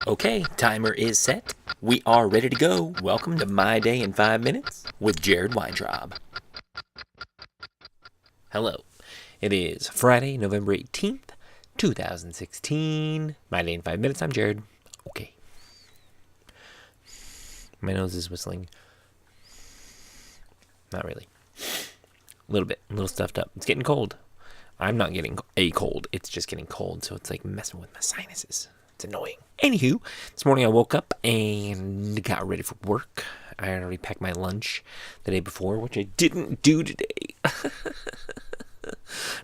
Okay, timer is set. We are ready to go. Welcome to My Day in 5 Minutes with Jared Weintraub. Hello. It is Friday, November 18th, 2016. My Day in 5 Minutes. I'm Jared. Okay. My nose is whistling. Not really. A little bit. A little stuffed up. It's getting cold. I'm not getting a cold. It's just getting cold, so it's like messing with my sinuses. It's annoying. Anywho, this morning I woke up and got ready for work. I had already packed my lunch the day before, which I didn't do today.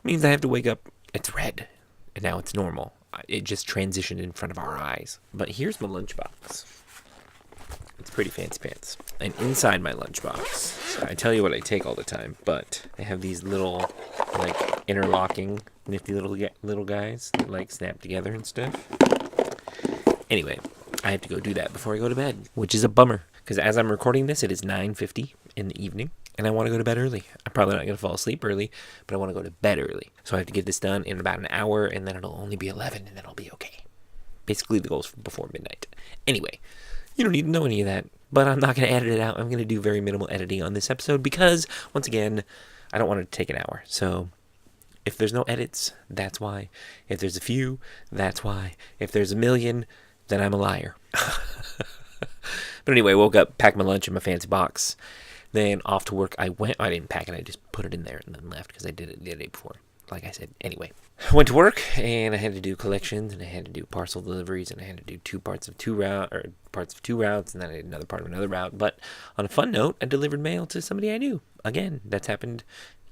Means I have to wake up. It's red, and now it's normal. It just transitioned in front of our eyes. But here's my lunchbox. It's pretty fancy pants. And inside my lunchbox, I tell you what I take all the time, but I have these little, like, interlocking, nifty little guys that, like, snap together and stuff. Anyway, I have to go do that before I go to bed, which is a bummer. Because as I'm recording this, it is 9:50 in the evening, and I want to go to bed early. I'm probably not going to fall asleep early, but I want to go to bed early. So I have to get this done in about an hour, and then it'll only be 11, and then I'll be okay. Basically, the goal is before midnight. Anyway, you don't need to know any of that, but I'm not going to edit it out. I'm going to do very minimal editing on this episode because, once again, I don't want it to take an hour. So if there's no edits, that's why. If there's a few, that's why. If there's a million, then I'm a liar. But anyway, woke up, packed my lunch in my fancy box. Then off to work I went. I didn't pack it. I just put it in there and then left because I did it the day before. Like I said. Anyway, I went to work and I had to do collections and I had to do parcel deliveries and I had to do parts of two routes and then I did another part of another route. But on a fun note, I delivered mail to somebody I knew. Again, that's happened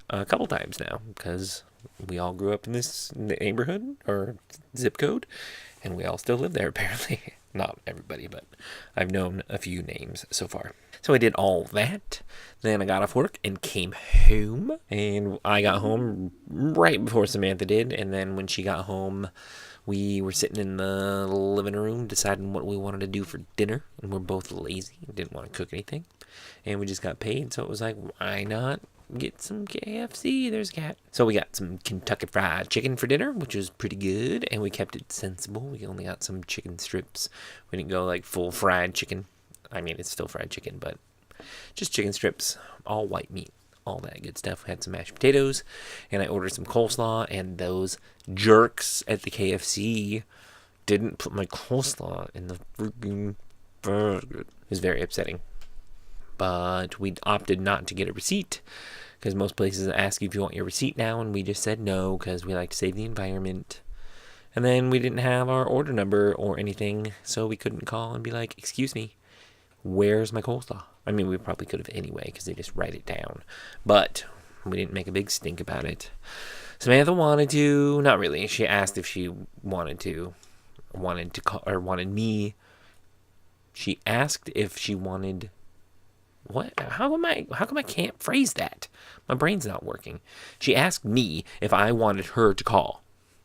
a couple times now because we all grew up in this neighborhood or zip code and we all still live there apparently. Not everybody, but I've known a few names so far. So I did all that. Then I got off work and came home. And I got home right before Samantha did. And then when she got home, we were sitting in the living room deciding what we wanted to do for dinner. And we're both lazy. Didn't want to cook anything. And we just got paid. So it was like, why not get some KFC? There's a cat. So we got some Kentucky Fried Chicken for dinner, which was pretty good. And we kept it sensible. We only got some chicken strips. We didn't go like full fried chicken. I mean, it's still fried chicken, but just chicken strips, all white meat, all that good stuff. We had some mashed potatoes, and I ordered some coleslaw, and those jerks at the KFC didn't put my coleslaw in the freaking burger. It was very upsetting. But we opted not to get a receipt, because most places ask you if you want your receipt now, and we just said no, because we like to save the environment. And then we didn't have our order number or anything, so we couldn't call and be like, excuse me, where's my coleslaw? I mean, we probably could have anyway, because they just write it down. But we didn't make a big stink about it. Samantha wanted to, not really. She asked if she wanted to call, or wanted me. She asked if she wanted, what? How come I can't phrase that? My brain's not working. She asked me if I wanted her to call.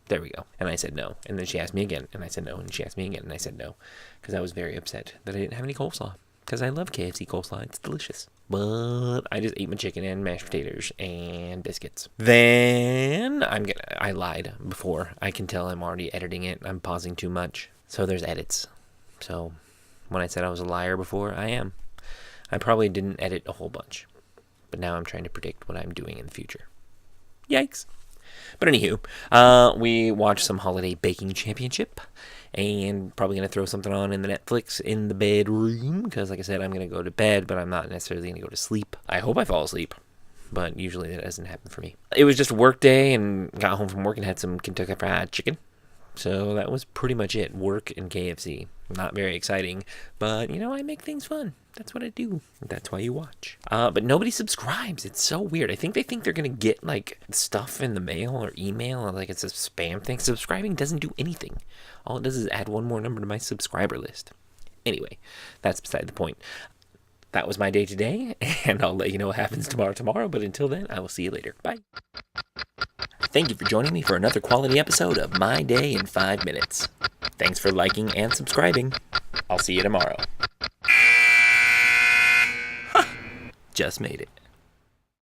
There we go. And I said no. And then she asked me again, and I said no. And she asked me again, and I said no. Because I was very upset that I didn't have any coleslaw. Because I love KFC coleslaw. It's delicious. But I just ate my chicken and mashed potatoes and biscuits. Then I lied before. I can tell I'm already editing it. I'm pausing too much. So there's edits. So when I said I was a liar before, I am. I probably didn't edit a whole bunch. But now I'm trying to predict what I'm doing in the future. Yikes. But anywho, we watched some Holiday Baking Championship. And probably going to throw something on in the Netflix in the bedroom. Because like I said, I'm going to go to bed, but I'm not necessarily going to go to sleep. I hope I fall asleep. But usually that doesn't happen for me. It was just a work day and got home from work and had some Kentucky Fried Chicken. So that was pretty much it. Work and KFC. Not very exciting. But, I make things fun. That's what I do. That's why you watch. But nobody subscribes. It's so weird. I think they think they're going to get, like, stuff in the mail or email. Or, like, it's a spam thing. Subscribing doesn't do anything. All it does is add one more number to my subscriber list. Anyway, that's beside the point. That was my day today. And I'll let you know what happens tomorrow. But until then, I will see you later. Bye. Thank you for joining me for another quality episode of My Day in 5 Minutes. Thanks for liking and subscribing. I'll see you tomorrow. Just made it.